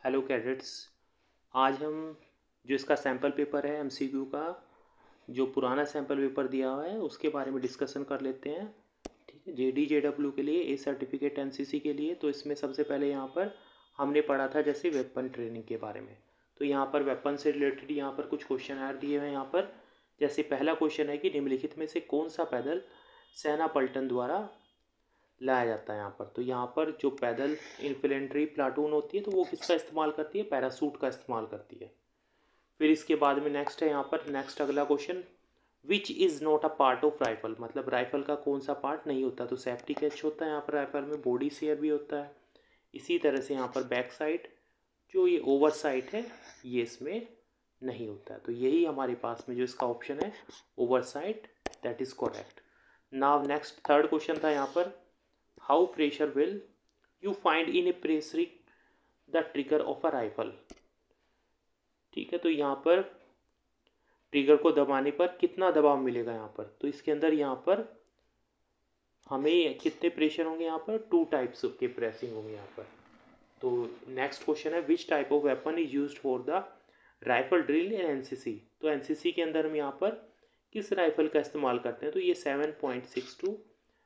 Hello cadets. आज हम जो इसका सैम्पल पेपर है एमसीक्यू का, जो पुराना सैम्पल पेपर दिया हुआ है उसके बारे में डिस्कशन कर लेते हैं। ठीक है, जेडीजेडब्ल्यू के लिए, ए सर्टिफिकेट एनसीसी के लिए। तो इसमें सबसे पहले यहाँ पर हमने पढ़ा था जैसे वेपन ट्रेनिंग के बारे में। तो यहाँ पर वेपन से रिलेटेड यहाँ पर कुछ क्वेश्चन आर दिए हुए हैं यहाँ पर। जैसे पहला क्वेश्चन है कि निम्नलिखित में से कौन सा पैदल सेना पलटन द्वारा लाया जाता है यहाँ पर। तो यहाँ पर जो पैदल इन्फेंट्री प्लाटून होती है तो वो किसका इस्तेमाल करती है, पैरासूट का इस्तेमाल करती है। फिर इसके बाद में नेक्स्ट है यहाँ पर, नेक्स्ट अगला question, which is not a part of rifle, मतलब राइफल का कौन सा पार्ट नहीं होता। तो सेफ्टी कैच होता है यहाँ पर राइफल में, बॉडी शेयर भी होता है। इसी तरह से यहाँ पर बैक साइड जो ये ओवर साइड है ये इसमें नहीं होता है। तो यही हमारे पास में जो इसका ऑप्शन है over side, that is correct. Now next third question था यहाँ पर, how pressure will you find in A pressuring the trigger of a rifle. ठीक है, तो यहाँ पर ट्रिगर को दबाने पर कितना दबाव मिलेगा यहाँ पर। तो इसके अंदर यहाँ पर हमें कितने प्रेशर होंगे, यहाँ पर 2 टाइप्स के प्रेसिंग होंगे यहाँ पर। तो नेक्स्ट क्वेश्चन है, which type of weapon is used for the rifle drill in NCC. तो एनसीसी के अंदर हम यहाँ पर किस राइफल का इस्तेमाल करते हैं। तो ये 7.62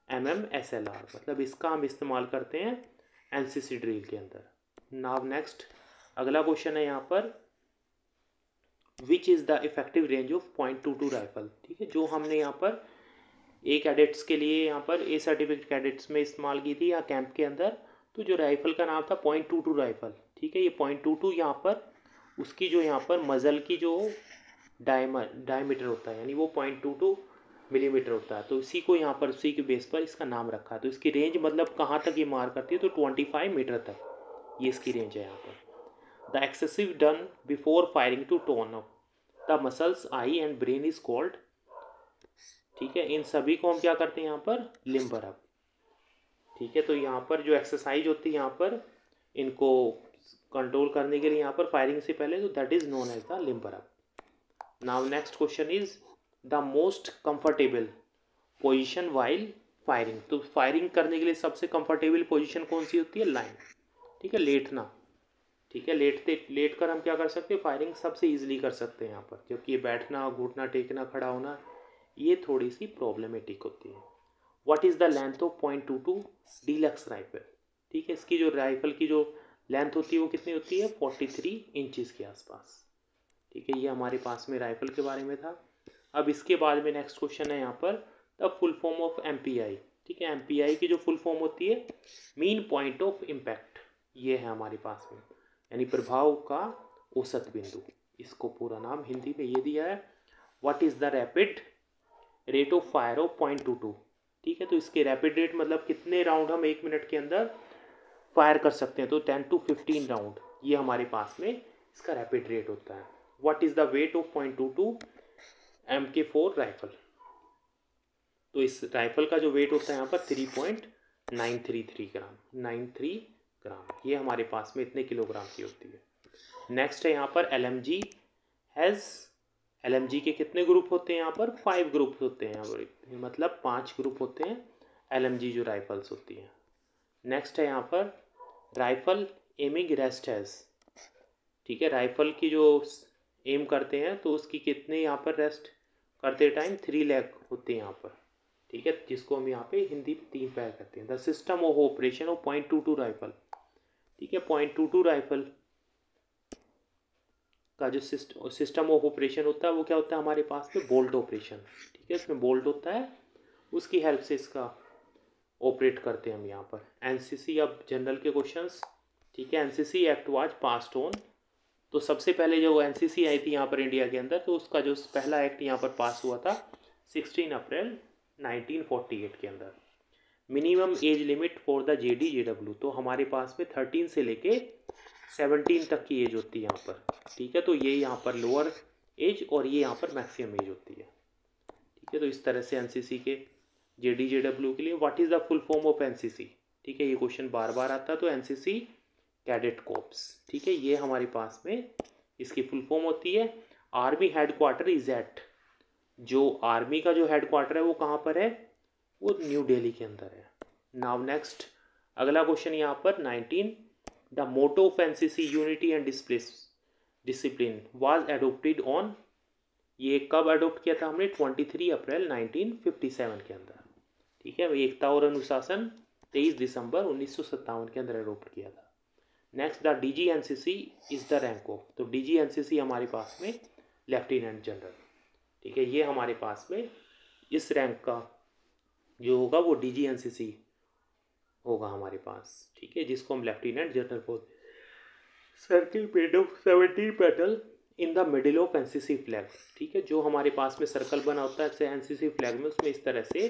mm SLR, मतलब इसका हम इस्तेमाल करते हैं एनसीसी ड्रिल के अंदर। नाउ नेक्स्ट अगला क्वेश्चन है यहाँ पर, which is the effective range of .22 rifle. ठीक है, जो हमने यहाँ पर ए कैडेट्स के लिए यहाँ पर ए सर्टिफिकेट कैडेट्स में इस्तेमाल की थी या कैंप के अंदर। तो जो राइफ़ल का नाम था .22 राइफ़ल। ठीक है, ये .22 यहाँ पर उसकी जो यहाँ पर मज़ल की जो डायमीटर होता है, यानी वो 0.22 मिलीमीटर होता है। तो इसी को यहाँ पर उसी के बेस पर इसका नाम रखा है। तो इसकी रेंज मतलब कहाँ तक ये मार करती है, तो 25 मीटर तक ये इसकी रेंज है यहाँ पर। The excessive done before firing to tone up the muscles eye and brain is called. ठीक है, इन सभी को हम क्या करते हैं यहाँ पर, लिम्बर अप। ठीक है, तो यहाँ पर जो एक्सरसाइज होती है यहाँ पर इनको कंट्रोल करने के लिए यहाँ पर फायरिंग से पहले, तो that is known as the limber up. Now next question is the most comfortable position while firing. तो फायरिंग करने के लिए सबसे कंफर्टेबल पोजीशन कौन सी होती है, लाइन। ठीक है, लेटना। ठीक है, लेट कर हम क्या कर सकते हैं, फायरिंग सबसे ईजिली कर सकते हैं यहाँ पर, जबकि ये बैठना, घुटना टेकना, खड़ा होना, ये थोड़ी सी प्रॉब्लमेटिक होती है। What is the length of .22 deluxe rifle. ठीक है, इसकी जो राइफल की जो लेंथ होती है वो कितनी होती है, 43 इंचज़ के आसपास। ठीक है, ये हमारे पास में राइफल के बारे में था। अब इसके बाद में नेक्स्ट क्वेश्चन है यहाँ पर, the full form of MPI। ठीक है, MPI की जो फुल फॉर्म होती है, मीन पॉइंट ऑफ इम्पैक्ट, ये है हमारे पास में, यानी प्रभाव का औसत बिंदु। इसको पूरा नाम हिंदी में ये दिया है। What is the rapid rate of fire of .22। ठीक है, तो इसके रैपिड रेट मतलब कितने राउंड हम 1 मिनट के अंदर फायर कर सकते हैं। तो 10 to 15 राउंड ये हमारे पास में इसका रैपिड रेट होता है। What is the weight of .22 MK4 rifle. तो इस राइफल का जो वेट होता है यहाँ पर 3.933 ग्राम, 93 ग्राम, ये हमारे पास में इतने किलोग्राम की होती है। नेक्स्ट है यहाँ पर LMG हैज़, LMG के कितने ग्रुप होते हैं यहाँ पर, 5 ग्रुप होते हैं यहाँ पर, मतलब 5 ग्रुप होते हैं LMG जो राइफल्स होती हैं। नेक्स्ट है यहाँ पर राइफल एमिंग रेस्ट हैज़। ठीक है, राइफल की जो एम करते हैं तो उसकी कितने यहाँ पर रेस्ट करते टाइम 3 लैग होते हैं यहाँ पर। ठीक है, जिसको हम यहाँ पे हिंदी में 3 पैर करते हैं। The system of operation of .22 rifle. ठीक है, .22 राइफल का जो सिस्टम ऑफ ऑपरेशन होता है वो क्या होता है हमारे पास में, बोल्ट ऑपरेशन। ठीक है, इसमें बोल्ट होता है, उसकी हेल्प से इसका ऑपरेट करते हैं हम यहाँ पर। एनसीसी, अब जनरल के क्वेश्चंस। ठीक है, NCC act was passed on. तो सबसे पहले जो एनसीसी आई थी यहाँ पर इंडिया के अंदर, तो उसका जो पहला एक्ट यहाँ पर पास हुआ था 16 अप्रैल 1948 के अंदर। Minimum age limit for the JDJW, तो हमारे पास में 13 से लेके 17 तक की एज होती है यहाँ पर। ठीक है, तो ये यहाँ पर लोअर एज और ये यहाँ पर मैक्सिमम एज होती है। ठीक है, तो इस तरह से एनसीसी के जेडीजेडब्ल्यू के लिए what is the full form of NCC. ठीक है, ये क्वेश्चन बार बार आता है। तो एनसीसी कैडेट कोर्प्स। ठीक है, ये हमारे पास में इसकी फुल फॉर्म होती है। आर्मी हेडक्वार्टर इज एट, जो आर्मी का जो हेडक्वार्टर है वो कहाँ पर है, वो न्यू दिल्ली के अंदर है। नाउ नेक्स्ट अगला क्वेश्चन यहाँ पर the motto of NCC unity and discipline was adopted on, ये कब अडोप्ट किया था हमने? 23 अप्रैल 1957 के अंदर। ठीक है, एकता और अनुशासन 23 दिसंबर 1957 के अंदर अडोप्ट किया था। Next, the DGNCC is the rank of, तो DGNCC हमारे पास में लेफ्टिनेंट जनरल। ठीक है, ये हमारे पास में इस रैंक का जो होगा वो DGNCC होगा हमारे पास। ठीक है, जिसको हम लेफ्टिनेंट जनरल बोलते हैं। Circle paid of 17 petal in the middle of NCC flag. ठीक है, जो हमारे पास में सर्कल बना होता है एनसीसी फ्लैग में, उसमें इस तरह से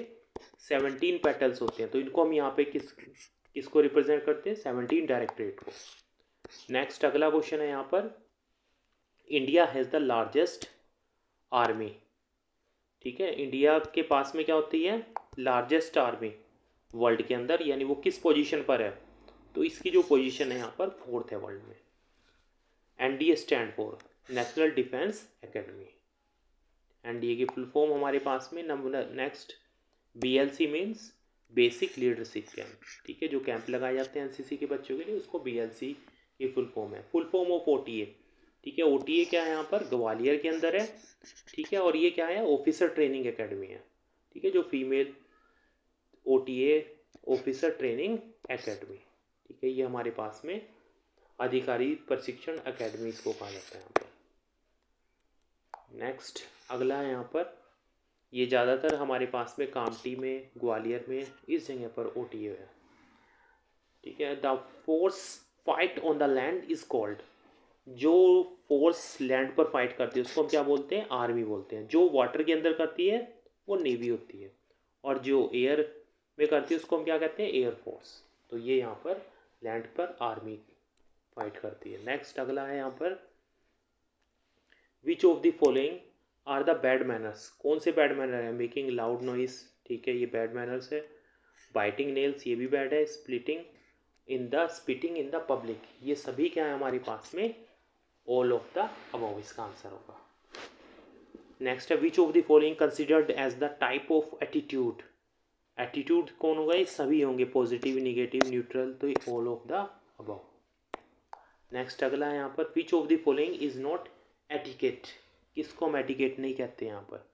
17 पेटल्स होते हैं। तो इनको हम यहाँ पे किसको रिप्रेजेंट करते हैं? 17 डायरेक्टरेट को। नेक्स्ट अगला क्वेश्चन है यहाँ पर, India has the largest army. ठीक है, इंडिया के पास में क्या होती है? लार्जेस्ट आर्मी वर्ल्ड के अंदर, यानी वो किस पोजीशन पर है? तो इसकी जो पोजीशन है यहाँ पर 4th है वर्ल्ड में। NDA stand for national defence academy. NDA की फुल फॉर्म हमारे पास में next BLC means basic leadership camp. ठीक है, जो कैंप लगाए जाते हैं एनसीसी के बच्चों के लिए, उसको BLC की फुल फॉर्म है। Full form of OTA। ठीक है, OTA क्या है? यहाँ पर ग्वालियर के अंदर है। ठीक है, और ये क्या है? ऑफिसर ट्रेनिंग एकेडमी है। ठीक है, जो female OTA officer training academy. ठीक है, ये हमारे पास में अधिकारी प्रशिक्षण एकेडमी को कहा जाता है यहाँ पर। नेक्स्ट अगला है यहाँ पर, ये ज़्यादातर हमारे पास में कामठी में, ग्वालियर में, इस जगह पर OTA है। ठीक है, the force fight on the land is called, जो फोर्स लैंड पर फाइट करती है उसको हम क्या बोलते हैं? आर्मी बोलते हैं। जो वाटर के अंदर करती है वो नेवी होती है, और जो एयर में करती है उसको हम क्या कहते हैं? Air force. तो ये यहाँ पर लैंड पर आर्मी फाइट करती है। नेक्स्ट अगला है यहाँ पर, which of the following are the bad manners. कौन से बैड मैनर है? मेकिंग लाउड नॉइस, ठीक है, ये बैड मैनर्स है। बाइटिंग नेल्स, ये भी बैड है। Splitting in the spitting in the public, ये सभी क्या है हमारे पास में? ऑल ऑफ द अबव इसका आंसर होगा। नेक्स्ट है, which of the following considered as the type of attitude. Attitude कौन होगा? ये सभी होंगे, पॉजिटिव, निगेटिव, न्यूट्रल, तो ये all of the above. Next अगला है यहाँ पर, which of the following is not etiquette. किसको हम एटिकेट नहीं कहते यहाँ पर?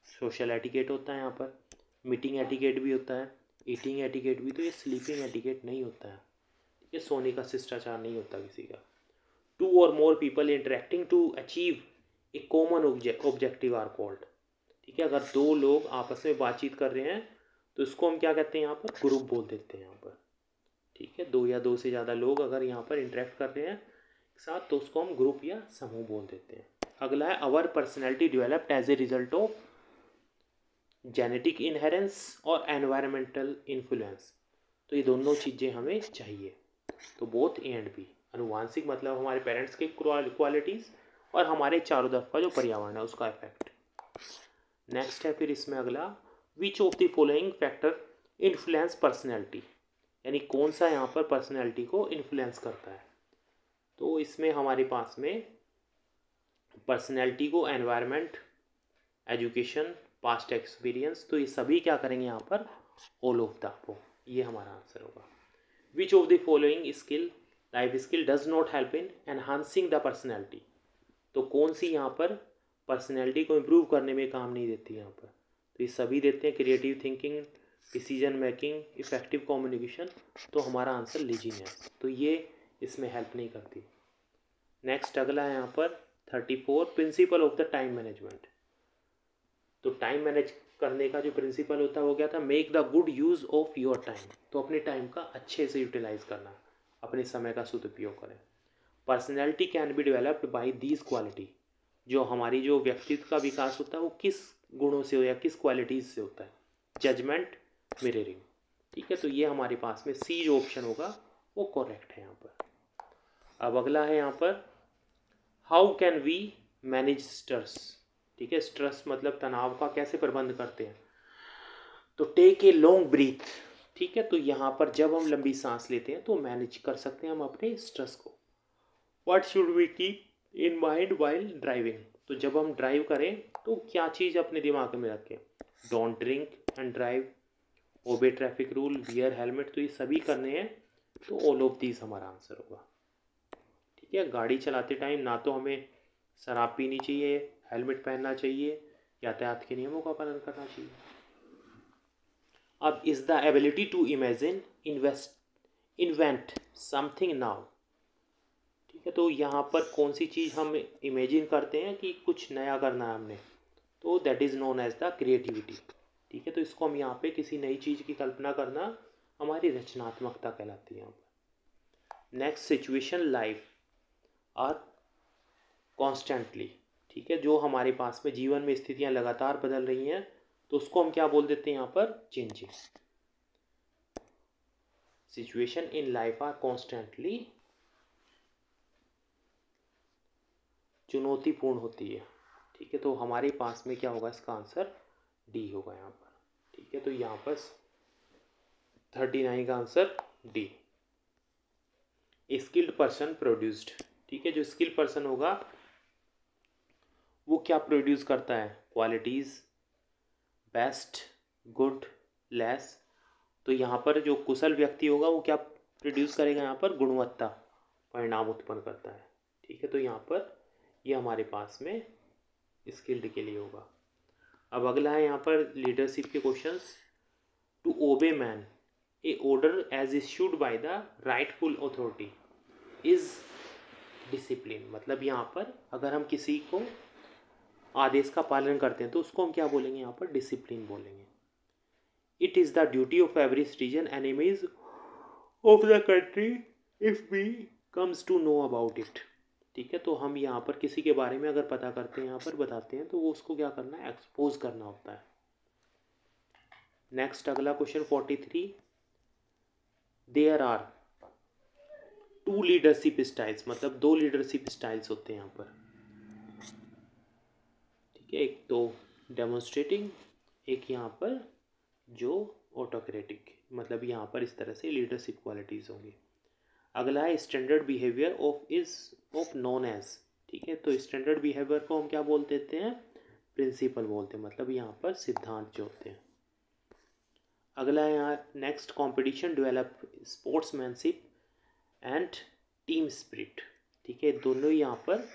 सोशल एटिकेट होता है यहाँ पर, मीटिंग एटिकेट भी होता है, ईटिंग एटिकेट भी, तो ये स्लीपिंग एटिकेट नहीं होता है। ये सोने का शिष्टाचार नहीं होता किसी का। 2 और more people interacting to achieve a common objective are called. ठीक है, अगर 2 लोग आपस में बातचीत कर रहे हैं तो इसको हम क्या कहते हैं? यहाँ पर ग्रुप बोल देते हैं यहाँ पर। ठीक है, 2 या 2 से ज़्यादा लोग अगर यहाँ पर इंटरेक्ट कर रहे हैं साथ, तो उसको हम ग्रुप या समूह बोल देते हैं। अगला है, our personality developed as a result of genetic inheritance और एनवायरमेंटल इन्फ्लुएंस। तो ये दोनों चीज़ें हमें चाहिए, तो बोथ ए एंड बी। अनुवांशिक मतलब हमारे पेरेंट्स के क्वालिटीज़, और हमारे चारों तरफ का जो पर्यावरण है उसका इफेक्ट। नेक्स्ट है फिर इसमें अगला, विच of the following factor influence personality, यानी कौन सा यहाँ पर पर्सनैलिटी को इन्फ्लुएंस करता है? तो इसमें हमारे पास में पर्सनैलिटी को एनवायरनमेंट, एजुकेशन, पास्ट एक्सपीरियंस, तो ये सभी क्या करेंगे यहाँ पर? ऑल ऑफ द अबव, ये हमारा आंसर होगा। विच of the following skill, life skill, does not help in enhancing the personality. तो कौन सी यहाँ पर पर्सनैलिटी को इम्प्रूव करने में काम नहीं देती यहाँ पर? तो ये सभी देते हैं, creative thinking, decision making, effective communication, तो हमारा आंसर लीजीनेस, तो ये इसमें हेल्प नहीं करती। नेक्स्ट अगला है यहाँ पर 34, principle of the time management. तो टाइम मैनेज करने का जो प्रिंसिपल होता है वो क्या था? Make the good use of your time, तो अपने टाइम का अच्छे से यूटिलाइज करना, अपने समय का सदुपयोग करें। Personality can be developed by these quality, जो हमारी जो व्यक्तित्व का विकास होता है वो किस गुणों से हो या किस क्वालिटीज़ से होता है? Judgement, mirroring. ठीक है, तो ये हमारे पास में सी जो ऑप्शन होगा वो करेक्ट है यहाँ पर। अब अगला है यहाँ पर, how can we manage stress. ठीक है, स्ट्रेस मतलब तनाव का कैसे प्रबंध करते हैं? तो टेक ए लॉन्ग ब्रीथ। ठीक है, तो यहाँ पर जब हम लंबी सांस लेते हैं तो मैनेज कर सकते हैं हम अपने स्ट्रेस को। What should we keep in mind while driving, तो जब हम ड्राइव करें तो क्या चीज़ अपने दिमाग में रखें? Don't drink and drive, obey traffic rule, wear helmet, तो ये सभी करने हैं, तो ऑल ऑफ दीज हमारा आंसर होगा। ठीक है। गाड़ी चलाते टाइम ना तो हमें शराब पीनी चाहिए, हेलमेट पहनना चाहिए, यातायात के नियमों का पालन करना चाहिए। अब is the ability to imagine invent something now, ठीक है। तो यहाँ पर कौन सी चीज़ हम इमेजिन करते हैं कि कुछ नया करना है हमने, तो that is known as the creativity, ठीक है। तो इसको हम यहाँ पे किसी नई चीज़ की कल्पना करना हमारी रचनात्मकता कहलाती है यहाँ पर। Next, situation life are constantly, ठीक है। जो हमारे पास में जीवन में स्थितियाँ लगातार बदल रही हैं, तो उसको हम क्या बोल देते हैं यहाँ पर, changing. Situation in life are constantly चुनौतीपूर्ण होती है, ठीक है। तो हमारे पास में क्या होगा, इसका आंसर डी होगा यहाँ पर, ठीक है। तो यहाँ पर 39 का answer D. Skilled person produced, ठीक है। जो स्किल्ड पर्सन होगा वो क्या प्रोड्यूस करता है, क्वालिटीज़, बेस्ट, गुड, लेस। तो यहाँ पर जो कुशल व्यक्ति होगा वो क्या प्रोड्यूस करेगा, यहाँ पर गुणवत्ता परिणाम उत्पन्न करता है, ठीक है। तो यहाँ पर ये हमारे पास में स्किल्ड के लिए होगा। अब अगला है यहाँ पर लीडरशिप के questions. To obey man a order as issued by the rightful authority is discipline, मतलब यहाँ पर अगर हम किसी को आदेश का पालन करते हैं तो उसको हम क्या बोलेंगे, यहाँ पर डिसिप्लिन बोलेंगे। It is the duty of every citizen enemies of the country if we comes to know about it, ठीक है। तो हम यहाँ पर किसी के बारे में अगर पता करते हैं, यहाँ पर बताते हैं, तो वो उसको क्या करना है, एक्सपोज करना होता है। नेक्स्ट अगला question 43, there are two leadership styles, मतलब दो लीडरशिप स्टाइल्स होते हैं यहाँ पर, ठीक है। एक तो डेमोन्स्ट्रेटिंग, एक यहाँ पर जो ऑटोक्रेटिक, मतलब यहाँ पर इस तरह से लीडरशिप क्वालिटीज़ होंगी। अगला है standard behaviour of known as, ठीक है। तो स्टैंडर्ड बिहेवियर को हम क्या बोल देते हैं, प्रिंसिपल बोलते हैं, मतलब यहाँ पर सिद्धांत जो होते हैं। अगला है यहाँ next, competition develop sportsmanship and team spirit, ठीक है। दोनों यहाँ पर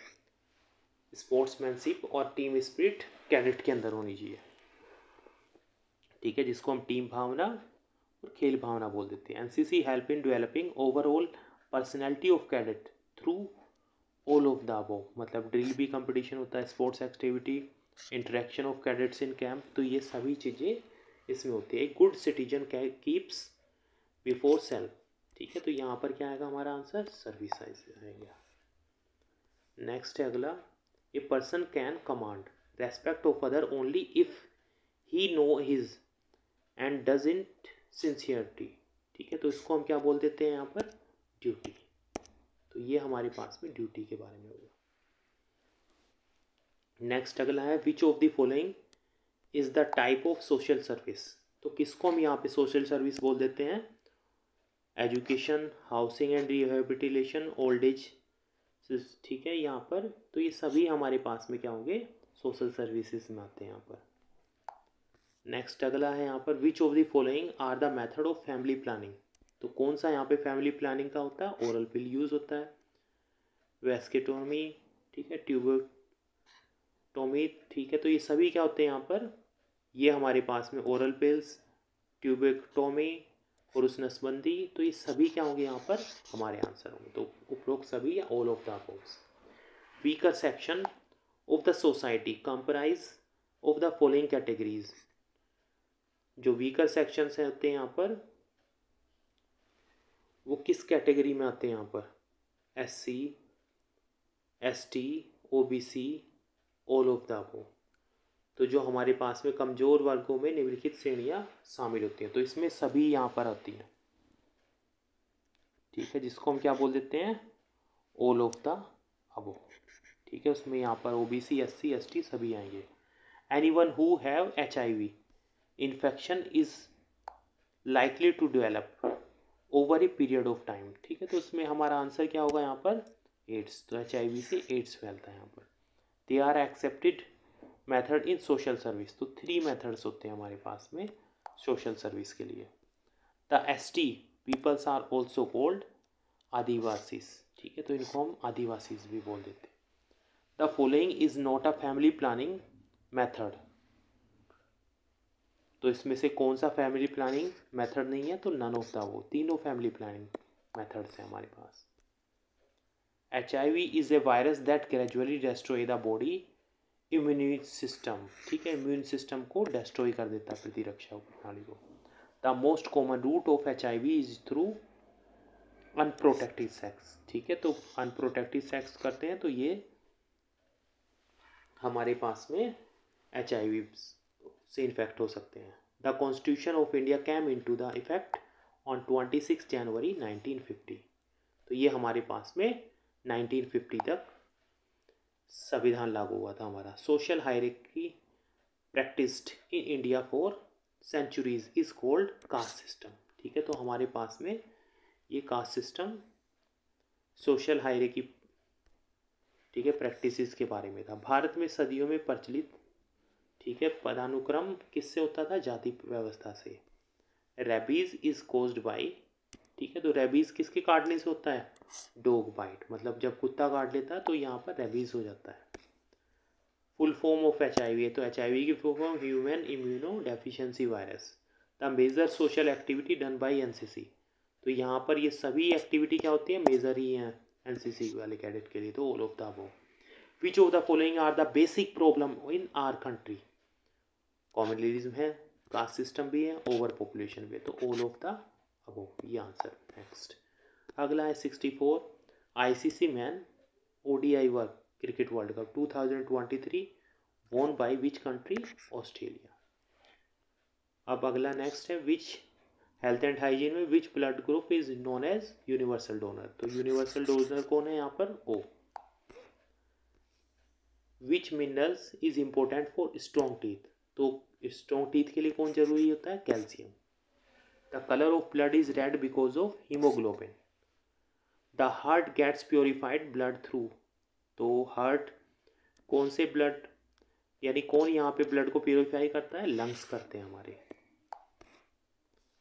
स्पोर्ट्समैनशिप और टीम स्पिरिट कैडेट के अंदर होनी चाहिए, ठीक है, जिसको हम टीम भावना और खेल भावना बोल देते हैं। NCC help in developing overall personality of cadet through all of the above, मतलब ड्रिल भी कंपटीशन होता है, sports activity, interaction of cadets in camp, तो ये सभी चीज़ें इसमें होती है। Good citizen keeps before self, ठीक है। तो यहाँ पर क्या आएगा हमारा आंसर, सर्विस आएगा। नेक्स्ट है अगला, a person can command respect of other only if he know his and doesn't sincerity, ठीक है। तो इसको हम क्या बोल देते हैं यहाँ पर, ड्यूटी। तो ये हमारे पास में ड्यूटी के बारे में होगा। नेक्स्ट अगला है, which of the following is the type of social service, तो किसको हम यहाँ पे सोशल सर्विस बोल देते हैं, education, housing and rehabilitation, old age, ठीक है। यहाँ पर तो ये सभी हमारे पास में क्या होंगे, सोशल सर्विसेज में आते हैं यहाँ पर। नेक्स्ट अगला है यहाँ पर, which of the following are the method of family planning, तो कौन सा यहाँ पे फैमिली प्लानिंग का होता है, ओरल पिल यूज होता है, वेस्केटोमी, ठीक है, ट्यूबोटोमी, ठीक है। तो ये सभी क्या होते हैं यहाँ पर, ये हमारे पास में ओरल पिल्स, ट्यूबोटोमी, पुरुष नसबंदी, तो ये सभी क्या होंगे यहाँ पर हमारे आंसर होंगे। तो उपरोक्त सभी या all of the aboves. Weaker section of the society comprise of the following categories, जो वीकर सेक्शंस होते हैं यहाँ पर वो किस कैटेगरी में आते हैं यहाँ पर, SC, ST, OBC, all of the above. तो जो हमारे पास में कमज़ोर वर्गों में निम्नलिखित श्रेणियाँ शामिल होती हैं, तो इसमें सभी यहाँ पर आती हैं, ठीक है, जिसको हम क्या बोल देते हैं, ऑल ऑफ द अबव, ठीक है। उसमें यहाँ पर OBC, SC, ST सभी आएंगे। Anyone who have HIV infection is likely to develop over a period of time, ठीक है। तो उसमें हमारा आंसर क्या होगा यहाँ पर, एड्स, तो HIV से एड्स फैलता है यहाँ पर। They are accepted method in social service, तो 3 मेथड्स होते हैं हमारे पास में सोशल सर्विस के लिए। The ST peoples are also called Adivasis, ठीक है, तो इनको हम आदिवासीज भी बोल देते हैं। The following is not a family planning method, तो इसमें से कौन सा फैमिली प्लानिंग मेथड नहीं है, तो नन ऑफ द वो, तीनों फैमिली प्लानिंग मेथड्स हैं हमारे पास। HIV is a virus that gradually destroy the body immune system, ठीक है, इम्यून सिस्टम को डिस्ट्रॉय कर देता है, प्रतिरक्षा प्रणाली को। The most common route of HIV is through unprotected sex, ठीक है, तो अनप्रोटेक्टेड सेक्स करते हैं तो ये हमारे पास में HIV से इन्फेक्ट हो सकते हैं। The constitution of India came into the effect on 26 January 1950, तो ये हमारे पास में 1950 तक संविधान लागू हुआ था हमारा। Social hierarchy practised in India for centuries is called caste system, ठीक है, तो हमारे पास में ये कास्ट सिस्टम सोशल हायरार्की, ठीक है, प्रैक्टिसेस के बारे में था। भारत में सदियों में प्रचलित, ठीक है, पदानुक्रम किससे होता था, जाति व्यवस्था से। रेबीज इज कोज्ड बाई, ठीक है, तो रेबीज किसके काटने से होता है, डॉग बाइट, मतलब जब कुत्ता काट लेता है तो यहाँ पर रेबीज हो जाता है। फुल फॉर्म ऑफ HIV, तो HIV की full form human immunodeficiency virus. The major social activity done by NCC, तो यहाँ पर ये सभी एक्टिविटी क्या होती है, मेजर ही हैं NCC वाले कैडेट के लिए, तो all of the above. Which of the following are the basic problem in our country, communalism है, कास्ट सिस्टम भी है, ओवर पॉपुलेशन भी है, तो ऑल ऑफ द अबव, ये आंसर। नेक्स्ट अगला है 64, ICC man ODI work cricket world cup 2023 won by which country, Australia. अब अगला नेक्स्ट है विच हेल्थ एंड हाइजीन में which blood group is known as universal donor, तो universal donor कौन है यहाँ पर, O। Which minerals is important for strong teeth, तो स्ट्रॉन्ग टीथ के लिए कौन जरूरी होता है, calcium. The colour of blood is red because of haemoglobin. The heart gets purified blood through, तो हार्ट कौन से ब्लड, यानी कौन यहाँ पे ब्लड को प्योरीफाई करता है, लंग्स करते हैं हमारे।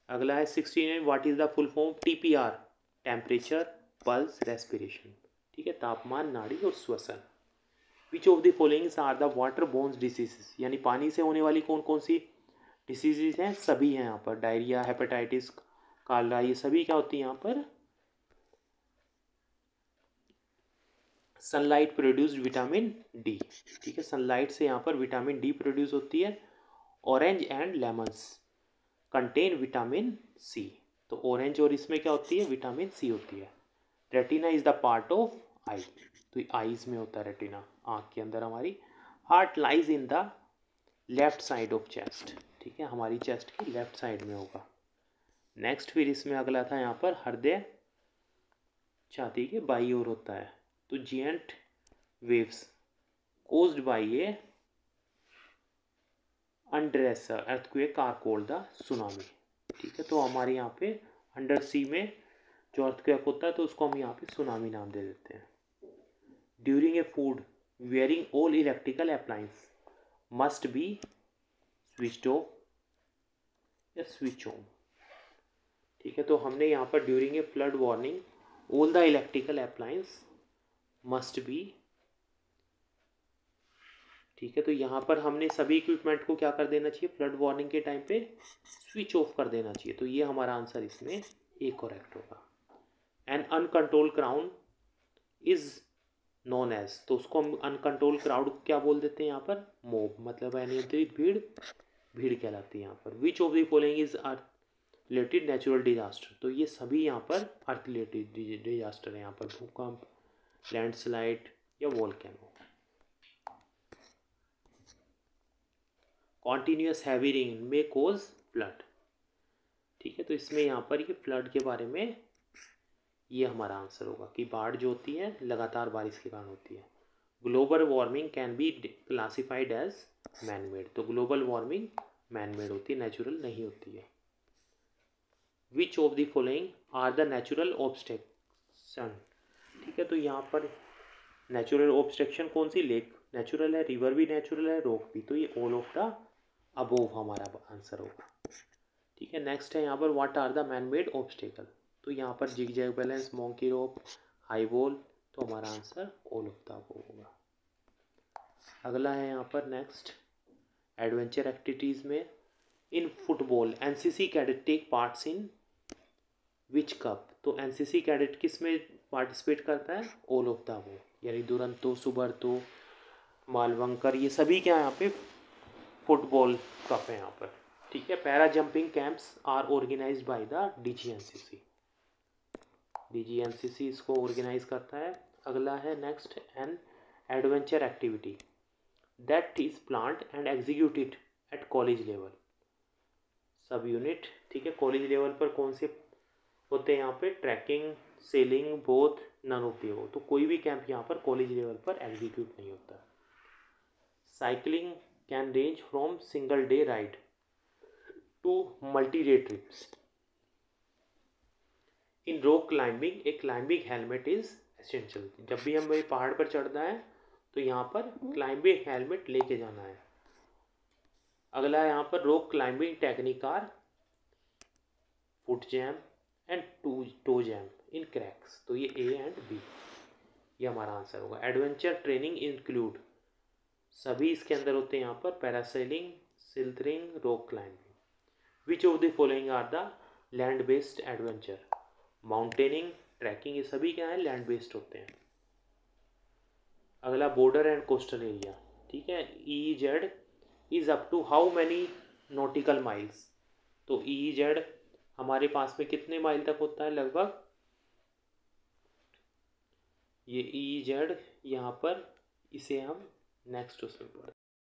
अगला है 69, what is the full form, TPR, temperature pulse respiration, ठीक है, तापमान नाड़ी और श्वसन। Which of the followings are the water borne diseases, यानी पानी से होने वाली कौन कौन सी डिसीजेज हैं, सभी हैं यहाँ पर, डायरिया, हेपेटाइटिस, कालरा, ये सभी क्या होती है यहाँ पर, सनलाइट प्रोड्यूस्ड विटामिन डी, ठीक है, सनलाइट से यहाँ पर विटामिन डी प्रोड्यूस होती है। Orange and lemons contain vitamin C, तो ऑरेंज और इसमें क्या होती है, विटामिन सी होती है। Retina is the part of eye, तो आईज में होता है रेटिना, आँख के अंदर हमारी। Heart lies in the left side of chest, ठीक है, हमारी चेस्ट की लेफ्ट साइड में होगा। नेक्स्ट फिर इसमें अगला था यहाँ पर हृदय छाती के बाई ओर होता है, तो giant waves caused by a undersea earthquake are called the tsunami, ठीक है, तो हमारे यहाँ पे अंडर सी में जो अर्थक्वेक होता है तो उसको हम यहाँ पे सुनामी नाम दे देते हैं। During a food wearing all electrical appliance must be switched off या स्विच ऑन, ठीक है, तो हमने यहाँ पर during a flood warning all the electrical appliance must be, ठीक है, तो यहाँ पर हमने सभी इक्विपमेंट को क्या कर देना चाहिए, फ्लड वार्निंग के टाइम पे स्विच ऑफ कर देना चाहिए, तो ये हमारा आंसर इसमें ए करेक्ट होगा। An uncontrol crowd is known as, तो उसको हम अनकंट्रोल क्राउड क्या बोल देते हैं यहाँ पर, मोब, मतलब अनियंत्रित भीड़, भीड़ कहलाती है यहाँ पर। Which of the following is earth related natural disaster, तो ये सभी यहाँ पर अर्थ रिलेटेड डिजास्टर है, यहाँ पर भूकंप, लैंडस्लाइड या वोल्केनो। कॉन्टीन्यूस हैवी रेन में कोज फ्लड, ठीक है, तो इसमें यहाँ पर ये फ्लड के बारे में ये हमारा आंसर होगा कि बाढ़ जो होती है लगातार बारिश के कारण होती है। Global warming can be classified as man made, तो ग्लोबल वार्मिंग मैन मेड होती है, नेचुरल नहीं होती है। Which of the following are the natural obstruction, ठीक है, तो यहाँ पर नेचुरल ऑब्स्ट्रक्शन कौन सी, लेक नेचुरल है, रिवर भी नेचुरल है, रॉक भी, तो ये ऑल ऑफ द अबोव हमारा आंसर होगा, ठीक है। नेक्स्ट है यहाँ पर what are the man made obstacle, तो यहाँ पर zig zag balance, monkey rope, high wall, तो हमारा answer all of the above होगा। अगला है यहाँ पर नेक्स्ट एडवेंचर एक्टिविटीज़ में in football NCC cadet take parts in which cup. तो एनसीसी कैडेट किस में पार्टिसिपेट करता है? ऑल ऑफ द अबव, यानी दुरंतो, सुबरतो, मालवंकर, ये सभी क्या यहाँ पे फुटबॉल कप है यहाँ पर। ठीक है। Para jumping camps are organised by the DGNCC. DGNCC इसको ऑर्गेनाइज करता है। अगला है next an adventure activity that is planned and executed at college level. Sub unit, ठीक है, कॉलेज लेवल पर कौन से होते हैं यहाँ पे? Trekking, sailing, both, none of the above. तो कोई भी कैंप यहाँ पर कॉलेज लेवल पर एग्जीक्यूट नहीं होता। Cycling can range from single day ride to multi day trips. In rock climbing a climbing helmet is essential. जब भी हमें पहाड़ पर चढ़ना है तो यहाँ पर क्लाइंबिंग हेलमेट लेके जाना है। अगला है यहाँ पर rock climbing technique are foot jam and toe jam in cracks. तो ये ए एंड बी, ये हमारा आंसर होगा। एडवेंचर ट्रेनिंग इंक्लूड, सभी इसके अंदर होते हैं यहाँ पर parasailing, slithering, rock climbing. Which of the following are the land based adventure? Mountaineering, trekking, ये सभी क्या है? लैंड बेस्ड होते हैं। अगला बॉर्डर एंड कोस्टल एरिया, ठीक है। EEZ is up to how many nautical miles? तो EEZ हमारे पास में कितने माइल तक होता है लगभग? ये EEZ यहाँ पर, इसे हम नेक्स्ट उसमें पढ़ते हैं।